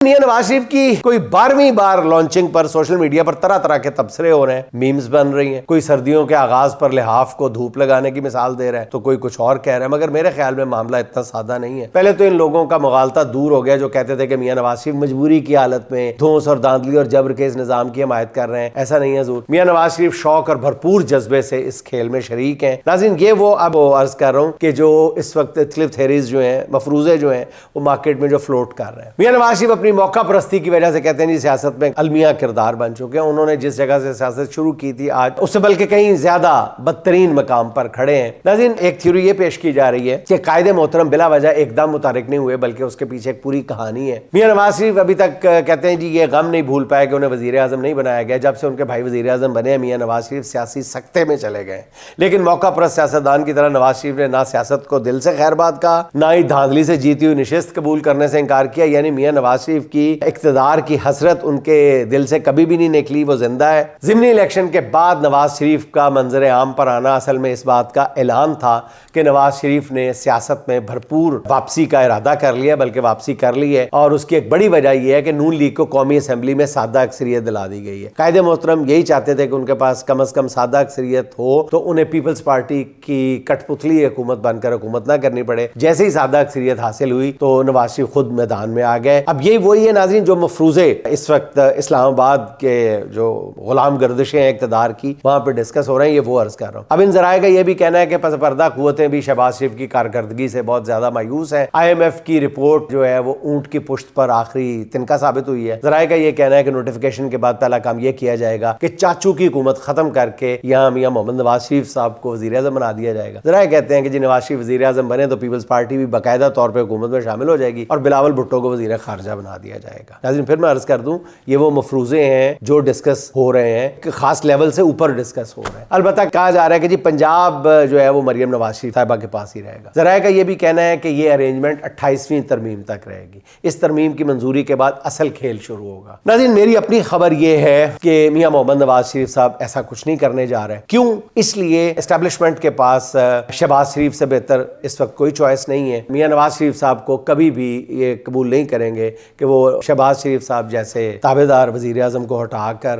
मियां नवाज शरीफ की कोई 12वीं बार लॉन्चिंग पर सोशल मीडिया पर तरह तरह के तबसरे हो रहे हैं, मीम्स बन रही हैं। कोई सर्दियों के आगाज पर लिहाफ को धूप लगाने की मिसाल दे रहा है तो कोई कुछ और कह रहा है, मगर मेरे ख्याल में मामला इतना सादा नहीं है। पहले तो इन लोगों का मुगालता दूर हो गया जो कहते थे कि मियां नवाज शरीफ मजबूरी की हालत में धौंस और धांधली और जबर के इस निजाम की हमायत कर रहे हैं। ऐसा नहीं है हजूर, मियां नवाज शरीफ शौक और भरपूर जज्बे से इस खेल में शरीक हैं। नाज़रीन, ये वो अब अर्ज कर रहा हूँ कि जो इस वक्त इख्तिलाफ थ्योरीज जो हैं, मफरूजे जो हैं, वो मार्केट में जो फ्लोट कर रहे हैं। मियां नवाज शरीफ अपनी मौका परस्ती की वजह से कहते हैं जी सियासत में अलमिया किरदार बन चुके हैं। उन्होंने जिस जगह से सियासत शुरू की थी आज उससे बल्कि कहीं ज्यादा बदतरीन मकाम पर खड़े हैं। नाज़रीन, एक थ्योरी ये पेश की जा रही है कि कायदे मोहतरम बिला वजह एकदम मुतारिक नहीं हुए, बल्कि उसके पीछे एक पूरी कहानी है। मियां नवाज शरीफ अभी तक कहते हैं जी ये गम नहीं भूल पाए कि उन्हें वजीर आजम नहीं बनाया गया। जब से उनके भाई वजीर आजम बने, मियां नवाज शरीफ सियासी सख्ते में चले गए। लेकिन मौका परस्त सियासतदान की तरह नवाज शरीफ ने ना सियासत को दिल से खैरबाद कहा, ना ही धांधली से जीती हुई निशिस्त कबूल करने से इनकार किया। यानी मियां नवाज शरीफ की इक्तदार की हसरत उनके दिल से कभी भी नहीं निकली, वो जिंदा है। ज़िमनी इलेक्शन के बाद नवाज शरीफ का मंजर आम पर आना असल में इस बात का ऐलान था कि नवाज शरीफ ने सियासत में भरपूर वापसी का इरादा कर लिया, बल्कि वापसी कर ली है। और उसकी एक बड़ी वजह यह है कि नून लीग को कौमी असम्बली में सादा अक्सरियत दिला दी गई है। कायदे मोहतरम यही चाहते थे कि उनके पास कम अज कम सादा अक्सरियत हो तो उन्हें पीपल्स पार्टी की कठपुतली हुकूमत बनकर हुकूमत ना करनी पड़े। जैसे ही सादा अक्सरियत हासिल हुई तो नवाज शरीफ खुद मैदान में आ गए। अब यही वही है नाज़रीन जो मफरूजे इस वक्त इस्लामाबाद के जो गुलाम गर्दिशें हैं इक़्तिदार की, वहां पर डिस्कस हो रहे हैं। ये वो अर्ज कर रहा हूँ। अब इन जराए का यह भी कहना है कि पस पर्दा कुव्वतें भी शहबाज शरीफ की कारकर्दगी से बहुत ज्यादा मायूस है। IMF की रिपोर्ट जो है वो ऊंट की पुश्त पर आखिरी तिनका साबित हुई है। जराए का यह कहना है कि नोटिफिकेशन के बाद पहला काम यह किया जाएगा कि चाचू की हुकूमत खत्म करके यहाँ मियां मोहम्मद नवाज शरीफ साहब को वजीर आजम बना दिया जाएगा। जराए कहते हैं कि जी नवाज शरीफ वजीर आजम बने तो पीपल्स पार्टी भी बाकायदा तौर पर हुकूमत में शामिल हो जाएगी और बिलावल भुट्टो को वजीर खारजा बना दिया जाएगा। नाज़रीन, फिर मैं अर्ज कर दूं, ये वो मफरूजे हैं जो डिस्कस हो रहे हैं, खास लेवल से ऊपर डिस्कस हो रहे हैं। अलबत्ता कहा जा रहा है कि जी पंजाब जो है वो मरियम नवाज शरीफ साहिबा के पास ही रहेगा। जराए का ये भी कहना है कि ये अरेंजमेंट 28वीं तरमीम तक रहेगी। इस तरमीम की मंजूरी के बाद असल खेल शुरू होगा। नाज़रीन, मेरी अपनी खबर ये है कि मियां मोहम्मद नवाज शरीफ साहब ऐसा कुछ नहीं करने जा रहे हैं। क्यों? इसलिए एस्टेब्लिशमेंट के पास शहबाज शरीफ से बेहतर इस वक्त कोई चॉइस नहीं है। मियां नवाज शरीफ साहब को कभी भी ये कबूल नहीं करेंगे कि वो शहबाज शरीफ साहब जैसे ताबेदार वजीर आजम को हटाकर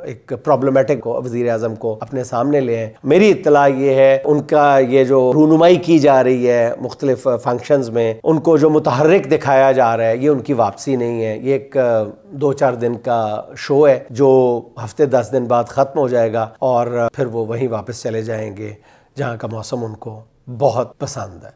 एक प्रॉब्लमेटिक वजीर आजम को अपने सामने ले आए। मेरी इत्तला ये है, उनका ये जो रूनुमाई की जा रही है मुख्तलिफ फंक्शंस में, उनको जो मुतहर्रिक दिखाया जा रहा है, ये उनकी वापसी नहीं है। ये एक 2-4 दिन का शो है जो हफ्ते 10 दिन बाद ख़त्म हो जाएगा और फिर वो वहीं वापस चले जाएंगे जहाँ का मौसम उनको बहुत पसंद है।